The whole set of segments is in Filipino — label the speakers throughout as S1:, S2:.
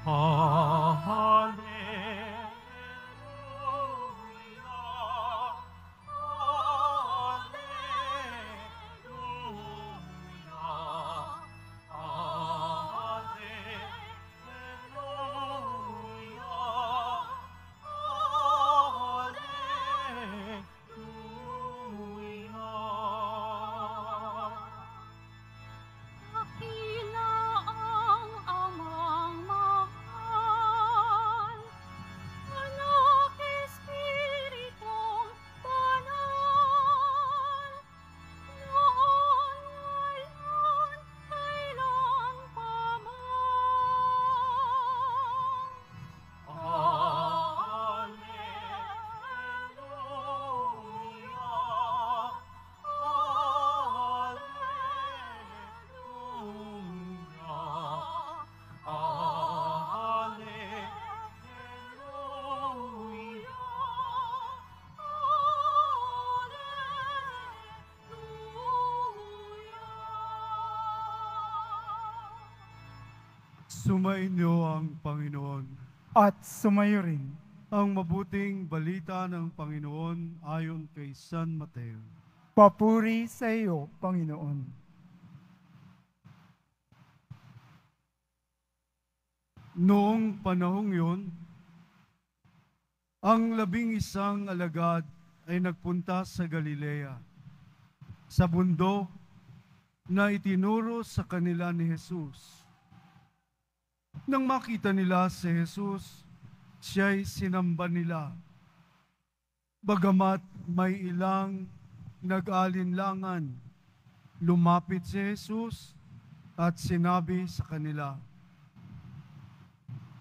S1: Hallelujah, hallelujah, hallelujah, hallelujah.
S2: Dakila ang Amang mahal, Anak, Espiritong Banal, noon, ngayon, kailan pa man.
S1: Hallelujah, hallelujah, hallelujah, hallelujah.
S3: Sumainyo ang Panginoon.
S4: At sumayo rin.
S3: Ang mabuting balita ng Panginoon ayon kay San Mateo.
S4: Papuri sa iyo, Panginoon.
S3: Noong panahong yun, ang 11 alagad ay nagpunta sa Galilea, sa bundok na itinuro sa kanila ni Jesus. Nang makita nila si Jesus, siya'y sinamba nila. Bagamat may ilang nag-alinlangan, lumapit si Jesus at sinabi sa kanila,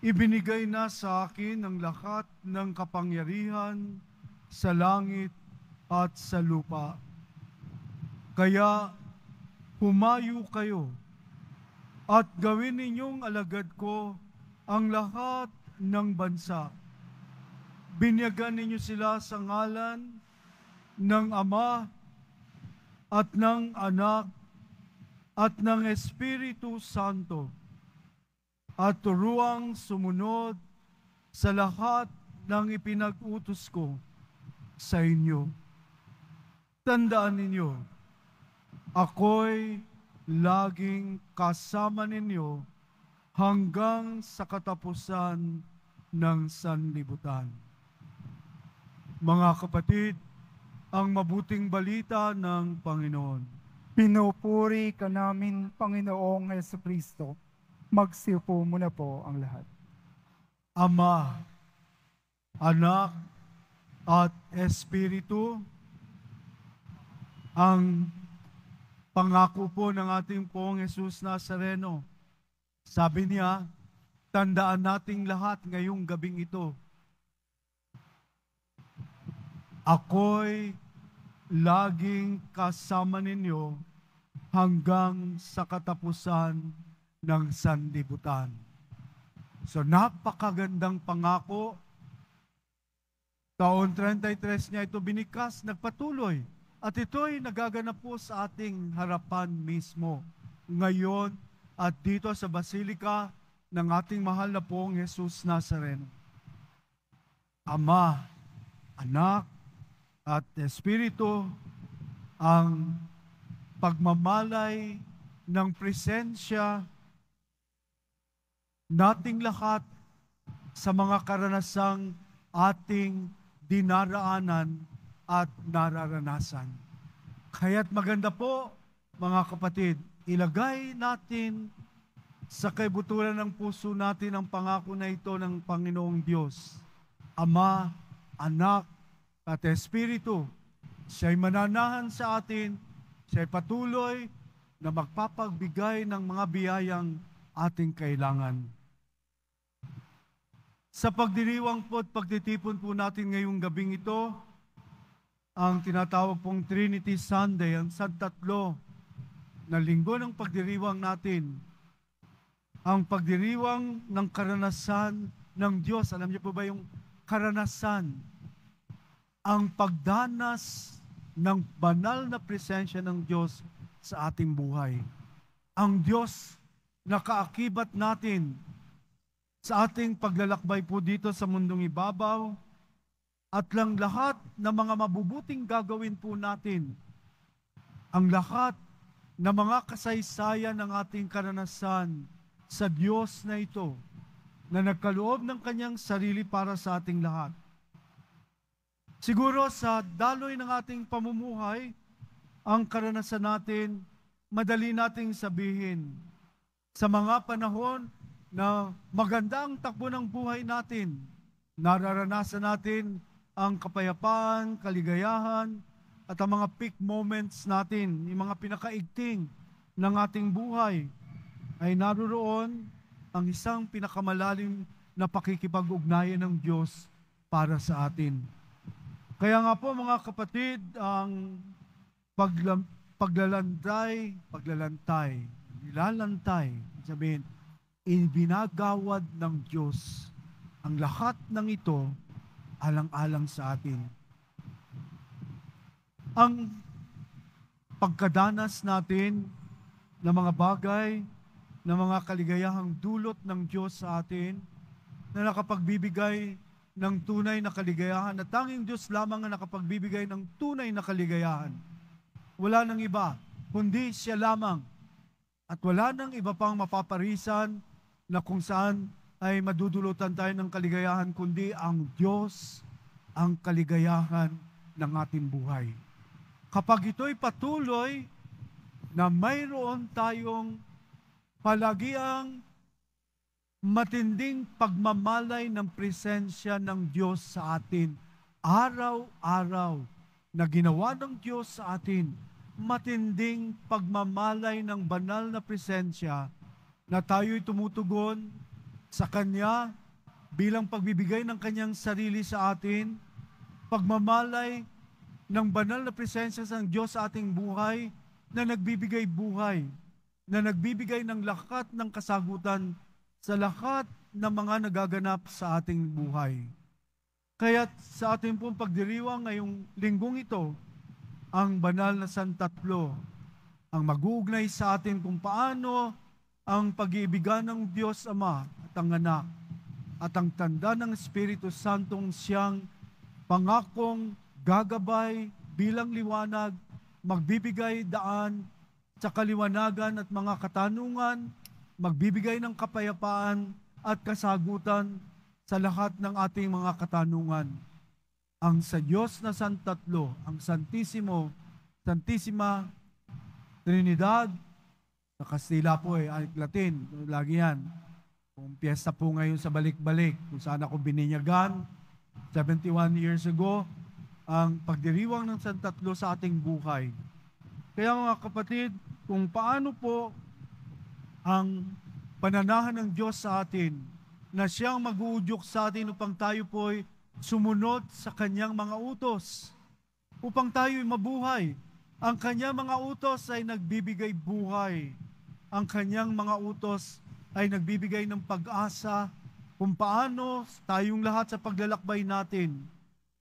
S3: "Ibinigay na sa akin ang lahat ng kapangyarihan sa langit at sa lupa. Kaya humayo kayo at gawin ninyong alagad ko ang lahat ng bansa. Binyagan ninyo sila sa ngalan ng Ama at ng Anak at ng Espiritu Santo, at turuang sumunod sa lahat ng ipinag-utos ko sa inyo. Tandaan ninyo, ako'y laging kasama ninyo hanggang sa katapusan ng sanlibutan." Mga kapatid, ang mabuting balita ng Panginoon.
S4: Pinupuri ka namin, Panginoong Jesucristo. Magsiupo muna po ang lahat.
S3: Ama, Anak, at Espiritu, ang pangako po ng ating Poong Jesus Nazareno. Sabi niya, tandaan nating lahat ngayong gabing ito. Ako'y laging kasama ninyo hanggang sa katapusan ng sanlibutan. So napakagandang pangako. Taon 33 niya ito binikas, nagpatuloy. At ito'y nagaganap po sa ating harapan mismo. Ngayon at dito sa Basilika ng ating mahal na Poong Jesus Nazareno. Ama, Anak, at Espiritu, ang pagmamalay ng presensya nating lahat sa mga karanasang ating dinaraanan at nararanasan. Kaya't maganda po, mga kapatid, ilagay natin sa kaibuturan ng puso natin ang pangako na ito ng Panginoong Diyos. Ama, Anak, at Espiritu. Siya'y mananahan sa atin, siya'y patuloy na magpapagbigay ng mga biyayang ating kailangan. Sa pagdiriwang po at pagtitipon po natin ngayong gabing ito, ang tinatawag pong Trinity Sunday, ang santatlo na linggo ng pagdiriwang natin, ang pagdiriwang ng karanasan ng Diyos. Alam niyo po ba yung karanasan? Ang pagdanas ng banal na presensya ng Diyos sa ating buhay. Ang Diyos na kaakibat natin sa ating paglalakbay po dito sa mundong ibabaw, at lang lahat ng mga mabubuting gagawin po natin, ang lahat ng mga kasaysayan ng ating karanasan sa Diyos na ito, na nagkaloob ng kanyang sarili para sa ating lahat. Siguro sa daloy ng ating pamumuhay, ang karanasan natin, madali nating sabihin, sa mga panahon na maganda ang takbo ng buhay natin, nararanasan natin ang kapayapaan, kaligayahan, at ang mga peak moments natin, yung mga pinakaigting ng ating buhay, ay naroon ang isang pinakamalalim na pakikipag-ugnayan ng Diyos para sa atin. Kaya nga po mga kapatid, ang nilalantay, sabihin, ibinagawad ng Diyos ang lahat ng ito alang-alang sa atin. Ang pagkadanas natin ng mga bagay, ng mga kaligayahang dulot ng Diyos sa atin, na nakapagbibigay ng tunay na kaligayahan, na tanging Diyos lamang ang nakapagbibigay ng tunay na kaligayahan. Wala nang iba, kundi siya lamang. At wala nang iba pang mapaparisan na kung saan ay madudulutan tayo ng kaligayahan, kundi ang Diyos ang kaligayahan ng ating buhay. Kapag ito'y patuloy na mayroon tayong palagiang matinding pagmamalay ng presensya ng Diyos sa atin, araw-araw na ginawa ng Diyos sa atin, matinding pagmamalay ng banal na presensya na tayo'y tumutugon sa Kanya bilang pagbibigay ng Kanyang sarili sa atin, pagmamalay ng banal na presensya ng Diyos sa ating buhay na nagbibigay buhay, na nagbibigay ng lahat ng kasagutan sa lahat ng mga nagaganap sa ating buhay. Kaya sa ating pong pagdiriwang ngayong linggong ito, ang banal na santatlo, ang mag-uugnay sa atin kung paano ang pag-iibigan ng Diyos Ama at ang Anak at ang tanda ng Espiritu Santong siyang pangakong gagabay bilang liwanag, magbibigay daan sa kaliwanagan at mga katanungan, magbibigay ng kapayapaan at kasagutan sa lahat ng ating mga katanungan. Ang sa Diyos na Santatlo, ang Santisima Trinidad, sa Kastila po Latin, lagi yan. Kung piyesta po ngayon sa balik-balik, kung saan ako bininyagan 71 years ago, ang pagdiriwang ng Santatlo sa ating buhay. Kaya mga kapatid, kung paano po ang pananahan ng Diyos sa atin, na siyang mag-uudyok sa atin upang tayo po'y sumunod sa Kanyang mga utos, upang tayo'y mabuhay. Ang Kanyang mga utos ay nagbibigay buhay. Ang Kanyang mga utos ay nagbibigay ng pag-asa kung paano tayong lahat sa paglalakbay natin,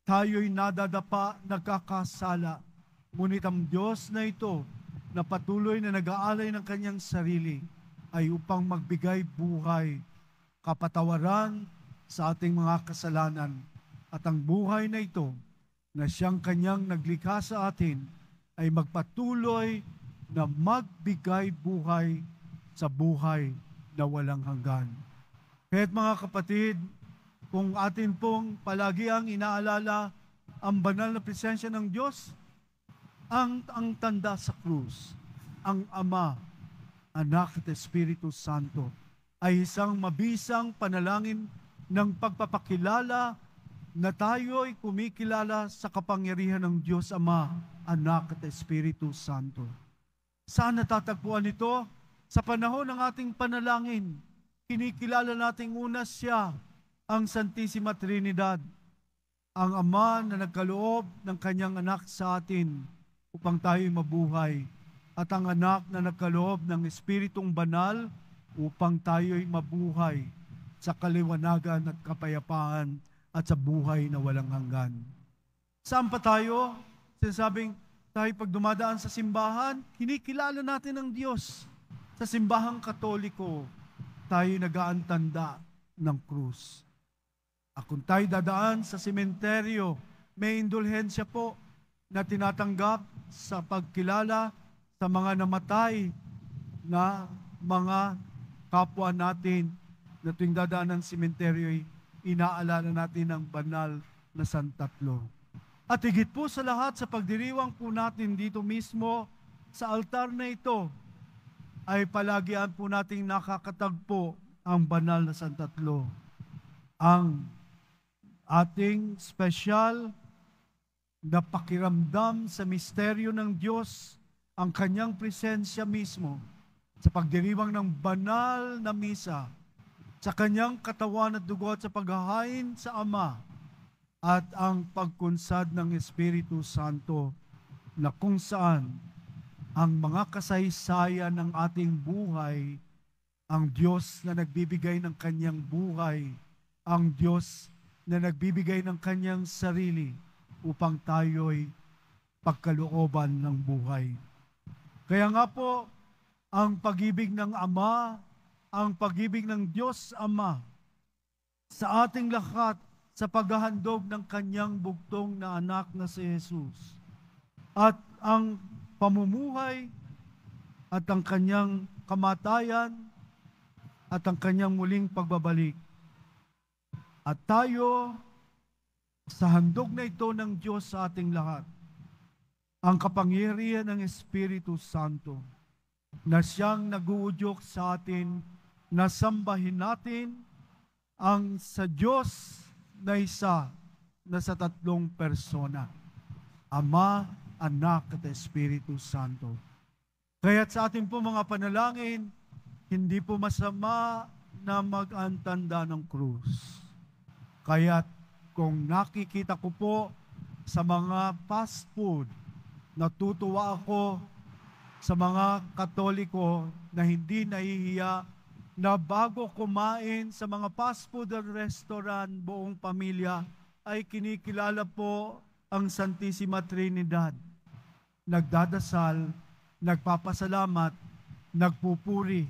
S3: tayo'y nadadapa, nagkakasala. Ngunit ang Diyos na ito, na patuloy na nag-aalay ng Kanyang sarili, ay upang magbigay buhay, kapatawaran sa ating mga kasalanan. At ang buhay na ito, na siyang Kanyang naglikha sa atin, ay magpatuloy na magbigay buhay sa buhay na walang hanggan. Kaya't mga kapatid, kung atin pong palagi ang inaalala ang banal na presensya ng Diyos, ang tanda sa krus, ang Ama, Anak at Espiritu Santo, ay isang mabisang panalangin ng pagpapakilala na tayo ay kumikilala sa kapangyarihan ng Diyos Ama, Anak at Espiritu Santo. Saan natatagpuan ito? Sa panahon ng ating panalangin, kinikilala nating una siya, ang Santisima Trinidad, ang Ama na nagkaloob ng Kanyang anak sa atin upang tayo'y mabuhay, at ang Anak na nagkaloob ng Espiritong Banal upang tayo'y mabuhay sa kaliwanagan at kapayapaan at sa buhay na walang hanggan. Saan pa tayo? Sinasabing tayo pag dumadaan sa simbahan, kinikilala natin ang Diyos. Sa simbahang Katoliko, tayo nag-aantanda ng krus. At kung tayo dadaan sa sementeryo, may indulhensya po na tinatanggap sa pagkilala sa mga namatay na mga kapwa natin na tuwing dadaan ng sementeryo, inaalala natin ang banal na Santatlo. At higit po sa lahat, sa pagdiriwang po natin dito mismo sa altar na ito, ay palagian po nating nakakatagpo ang banal na Santatlo. Ang ating special na pakiramdam sa misteryo ng Diyos, ang kanyang presensya mismo sa pagdiriwang ng banal na misa, sa kanyang katawan at dugo at sa paghahain sa Ama, at ang pagkunsad ng Espiritu Santo na kung saan ang mga kasaysayan ng ating buhay, ang Diyos na nagbibigay ng kanyang buhay, ang Diyos na nagbibigay ng kanyang sarili upang tayo'y pagkalooban ng buhay. Kaya nga po, ang pag-ibig ng Ama, ang pag-ibig ng Diyos Ama sa ating lahat sa paghahandog ng kanyang bugtong na anak na si Jesus. At ang pamumuhay at ang kanyang kamatayan at ang kanyang muling pagbabalik. At tayo sa handog na ito ng Diyos sa ating lahat, ang kapangyarihan ng Espiritu Santo na siyang naguudyok sa atin na sambahin natin ang sa Diyos na isa na sa tatlong persona, Ama, Anak at Espiritu Santo. Kaya't sa ating po mga panalangin, hindi po masama na mag-antanda ng krus. Kaya't kung nakikita ko po sa mga fast food, natutuwa ako sa mga Katoliko na hindi nahihiya na bago kumain sa mga fast food at restaurant, buong pamilya ay kinikilala po ang Santissima Trinidad. Nagdadasal, nagpapasalamat, nagpupuri,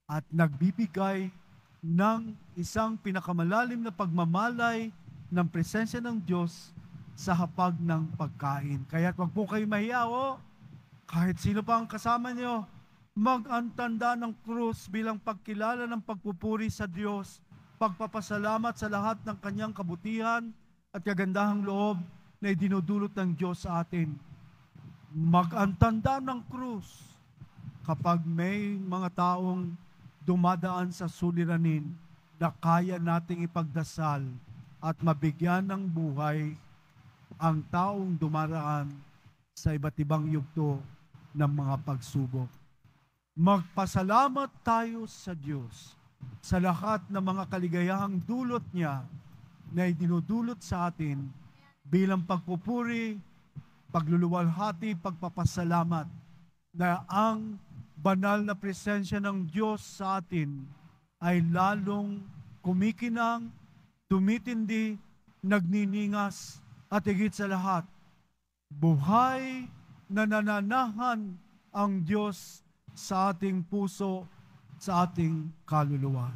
S3: at nagbibigay ng isang pinakamalalim na pagmamalay ng presensya ng Diyos sa hapag ng pagkain. Kaya wag po kayo mahiya, kahit sino pa ang kasama nyo, mag-antanda ng krus bilang pagkilala ng pagpupuri sa Diyos, pagpapasalamat sa lahat ng kanyang kabutihan at kagandahang loob na idinudulot ng Diyos sa atin. Mag-antanda ng krus kapag may mga taong dumadaan sa suliranin na kaya nating ipagdasal at mabigyan ng buhay ang taong dumaraan sa iba't ibang yugto ng mga pagsubok. Magpasalamat tayo sa Diyos sa lahat ng mga kaligayahang dulot niya na idinudulot sa atin bilang pagpupuri, pagluluwalhati, pagpapasalamat na ang banal na presensya ng Diyos sa atin ay lalong kumikinang, tumitindi, nagniningas, at higit sa lahat, buhay na nananahan ang Diyos sa ating puso, sa ating kaluluwa.